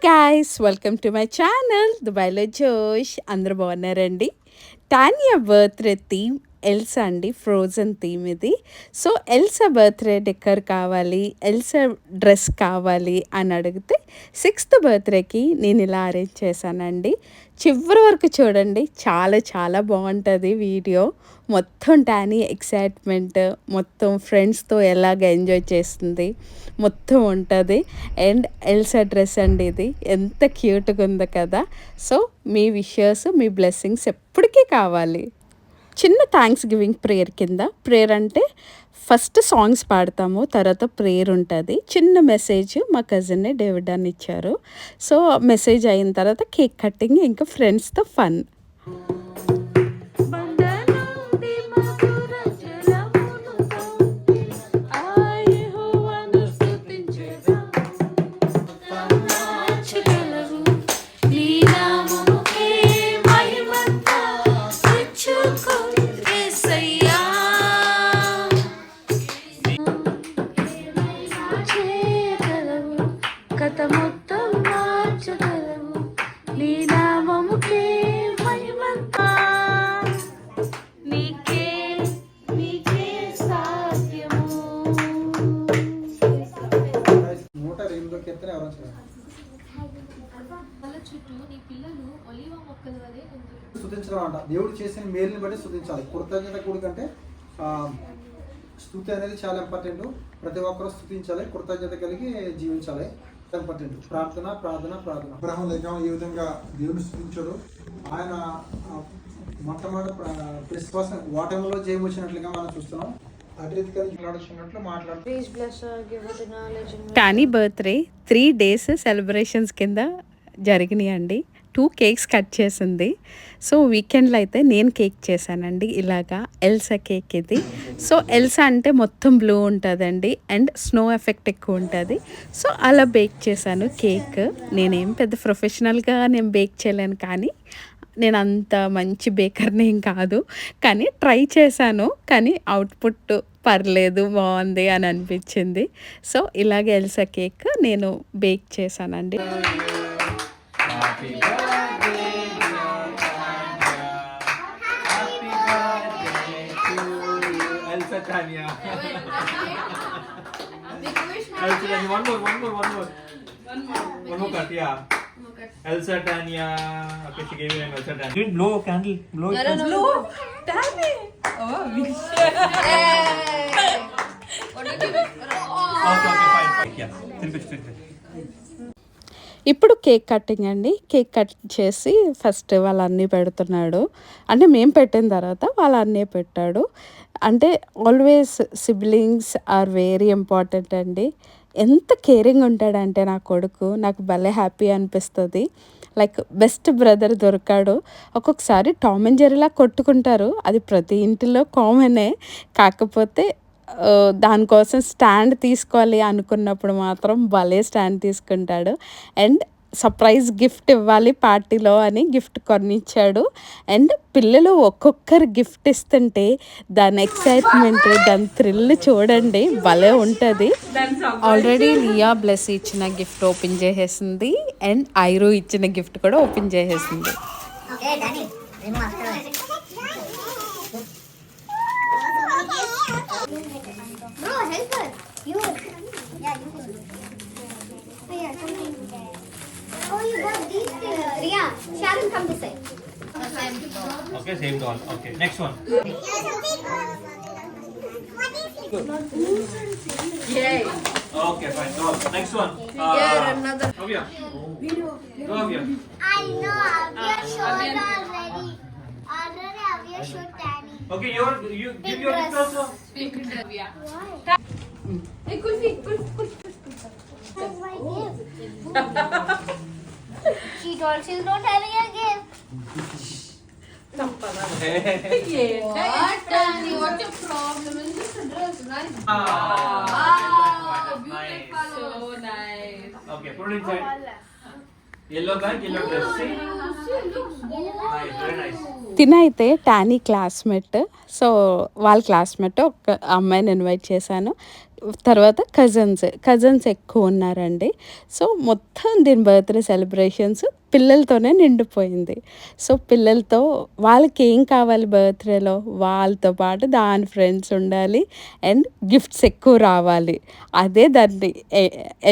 Guys, welcome to my channel దుబాయ్లో జోష్. అందరూ బాగున్నారండి. టానియా బర్త్డే థీమ్ ఎల్సా అండి, ఫ్రోజన్ థీమ్ ఇది. సో ఎల్సా బర్త్డే డెకర్ కావాలి, ఎల్సా డ్రెస్ కావాలి అని అడిగితే 6th బర్త్డేకి నేను ఇలా అరేంజ్ చేశానండి. చివరి వరకు చూడండి, చాలా చాలా బాగుంటుంది వీడియో. మొత్తం టానీ ఎక్సైట్మెంట్, మొత్తం ఫ్రెండ్స్తో ఎలాగ ఎంజాయ్ చేస్తుంది మొత్తం ఉంటుంది. అండ్ ఎల్సా డ్రెస్ అండి, ఇది ఎంత క్యూట్గా ఉందో కదా. సో మీ విషెస్, మీ బ్లెస్సింగ్స్ ఎప్పటికీ కావాలి. చిన్న థ్యాంక్స్ గివింగ్ ప్రేయర్ కింద, ప్రేయర్ అంటే ఫస్ట్ సాంగ్స్ పాడతాము, తర్వాత ప్రేయర్ ఉంటుంది. చిన్న మెసేజ్ మా కజిన్నే డేవిడ్ అని ఇచ్చారు. సో మెసేజ్ అయిన తర్వాత కేక్ కటింగ్, ఇంకా ఫ్రెండ్స్తో ఫన్. స్తుతించడం అంట. దేవుడు చేసిన మేలుని బట్టి స్తుతించాలి. కృతజ్ఞత కూడికంటే స్తుతి అనేది చాలా ఇంపార్టెంట్. ప్రతి ఒక్కరూ స్తుతించాలి, కృతజ్ఞత కలిగి జీవించాలి. ఇంపార్టెంట్. ప్రార్థన ప్రార్థన ప్రార్థన. అబ్రహాం దగ్గర ఈ విధంగా దేవుని స్తుతించాడు. ఆయన మొట్టమొదటి విశ్వాసం ఓటమిలో జయం వచ్చినట్లుగా మనం చూస్తున్నాం. టానీ బర్త్డే 3 days సెలబ్రేషన్స్ కింద జరిగినాయండి. 2 కేక్స్ కట్ చేసింది. సో వీకెండ్లో అయితే నేను కేక్ చేశానండి, ఇలాగా ఎల్సా కేక్ ఇది. సో ఎల్సా అంటే మొత్తం బ్లూ ఉంటుందండి అండ్ స్నో ఎఫెక్ట్ ఎక్కువ ఉంటుంది. సో అలా బేక్ చేశాను కేక్. నేనేం పెద్ద ప్రొఫెషనల్గా నేను బేక్ చేయలేను, కానీ నేను అంత మంచి బేకర్ని ఏం కాదు, కానీ ట్రై చేశాను. కానీ అవుట్పుట్ పర్లేదు, బాగుంది అని అనిపించింది. సో ఇలాగే ఎల్సా కేక్ నేను బేక్ చేశానండి. Elsa Tanya. Okay, she gave you an Elsa Tanya. Blow candle. Blow it. No. Blow. Tanya. Oh, wish. Hey. What did you? Okay, fine. Yeah. Finish. ఇప్పుడు cake cutting అండి. Cake cut చేసి first వాళ్ళ అన్నీ పెడుతున్నాడు. అంటే మేము పెట్టిన తర్వాత వాళ్ళ అన్నీ పెట్టాడు. అంటే always siblings are very important అండి. ఎంత కేరింగ్ ఉంటాడంటే నా కొడుకు, నాకు భలే హ్యాపీ అనిపిస్తుంది. లైక్ బెస్ట్ బ్రదర్ దొరికాడు. ఒక్కొక్కసారి టామ్ అండ్ జెర్రీలా కొట్టుకుంటారు, అది ప్రతి ఇంటిలో కామనే. కాకపోతే దానికోసం స్టాండ్ తీసుకోవాలి అనుకున్నప్పుడు మాత్రం భలే స్టాండ్ తీసుకుంటాడు. అండ్ సర్ప్రైజ్ గిఫ్ట్ ఇవ్వాలి పార్టీలో అని గిఫ్ట్ కొనిచ్చాడు. అండ్ పిల్లలు ఒక్కొక్కరు గిఫ్ట్ ఇస్తుంటే దాని ఎక్సైట్మెంట్, దాని థ్రిల్ చూడండి, భలే ఉంటుంది. ఆల్రెడీ లియా బ్లెస్ ఇచ్చిన గిఫ్ట్ ఓపెన్ చేసేసింది అండ్ ఐరో ఇచ్చిన గిఫ్ట్ కూడా ఓపెన్ చేసేసింది. Bro, help her. You. Yeah, you can. Yeah, something there. Oh, you got these. Riya, Sharon, come this side. Okay, same doll. Okay, next one. Yay. Okay, fine. Doll. Next one. Here another. Avya. Go Avya. I know. Avya showed already. Already Avya showed Tani. Okay, you give your gift also. Speak to Avya. Hey, Kulfi. That's my gift. She told she's not having a gift. What? Tani, what your problem? Is this a dress? Nice. Beautiful. So nice. Okay, put it inside. Yellow bag, yellow dress. See? Nice, very nice. తినైతే Tani classmate. So వాళ్ళ classmate ఒక అమ్మాయిని invite చేశాను. తర్వాత cousins ఎక్కువ ఉన్నారండి. So మొత్తం దీని బర్త్డే సెలబ్రేషన్స్ పిల్లలతోనే నిండిపోయింది. సో పిల్లలతో వాళ్ళకి ఏం కావాలి బర్త్డేలో, వాళ్ళతో పాటు దాని ఫ్రెండ్స్ ఉండాలి అండ్ గిఫ్ట్స్ ఎక్కువ రావాలి. అదే దాన్ని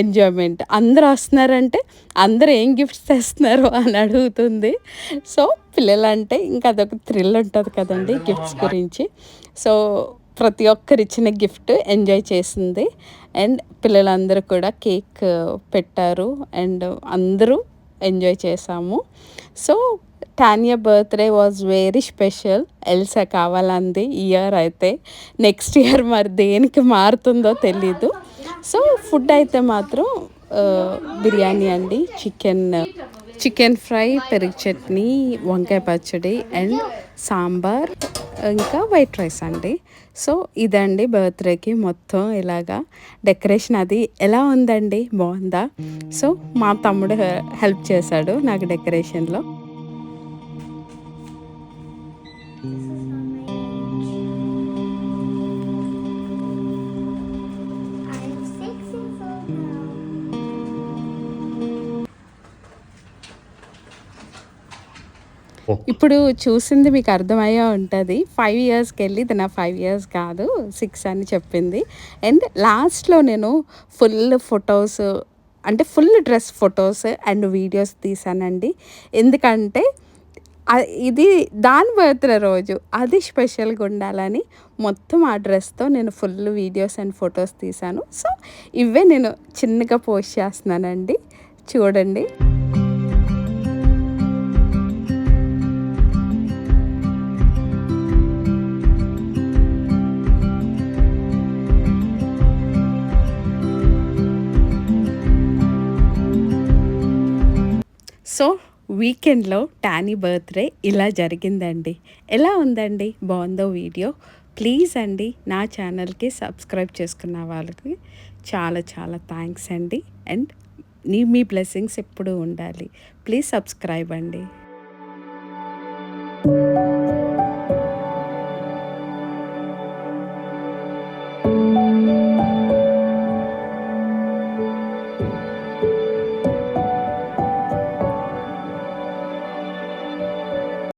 ఎంజాయ్మెంట్. అందరూ వస్తున్నారంటే అందరూ ఏం గిఫ్ట్స్ తెస్తున్నారు అని అడుగుతుంది. సో పిల్లలంటే ఇంకా అదొక థ్రిల్ ఉంటుంది కదండి గిఫ్ట్స్ గురించి. సో ప్రతి ఒక్కరు ఇచ్చిన గిఫ్ట్ ఎంజాయ్ చేసింది అండ్ పిల్లలందరూ కూడా కేక్ పెట్టారు అండ్ అందరూ ఎంజాయ్ చేసాము. So Tania birthday was very special. Elsa కావాలంది ఇయర్ అయితే, నెక్స్ట్ ఇయర్ మరి దేనికి మారుతుందో తెలీదు. సో ఫుడ్ అయితే మాత్రం బిర్యానీ అండి, చికెన్ ఫ్రై, పెరుగు చట్నీ, వంకాయ పచ్చడి అండ్ సాంబార్, ఇంకా వైట్ రైస్ అండి. సో ఇదండి బర్త్డేకి మొత్తం ఇలాగా డెకరేషన్. అది ఎలా ఉందండి, బాగుందా? సో మా తమ్ముడు హెల్ప్ చేశాడు నాకు డెకరేషన్లో. I'm 6 years old now. ఇప్పుడు చూసింది మీకు అర్థమయ్యే ఉంటుంది. 5 ఇయర్స్కి వెళ్ళి ఇది నా 5 ఇయర్స్ కాదు 6 అని చెప్పింది. అండ్ లాస్ట్లో నేను ఫుల్ ఫొటోస్, అంటే full dress photos and videos తీసానండి. ఎందుకంటే ఇది దాని బర్త్డే రోజు, అది స్పెషల్గా ఉండాలని మొత్తం ఆ డ్రెస్తో నేను ఫుల్ వీడియోస్ అండ్ ఫొటోస్ తీసాను. సో ఇవే నేను చిన్నగా పోస్ట్ చేస్తున్నానండి, చూడండి. సో వీకెండ్లో టానీ బర్త్డే ఇలా జరిగిందండి. ఎలా ఉందండి, బాగుందో వీడియో? ప్లీజ్ అండి నా ఛానల్కి సబ్స్క్రైబ్ చేసుకున్న వాళ్ళకి చాలా చాలా థ్యాంక్స్ అండి. అండ్ మీ బ్లెస్సింగ్స్ ఎప్పుడూ ఉండాలి. ప్లీజ్ సబ్స్క్రైబ్ అండి.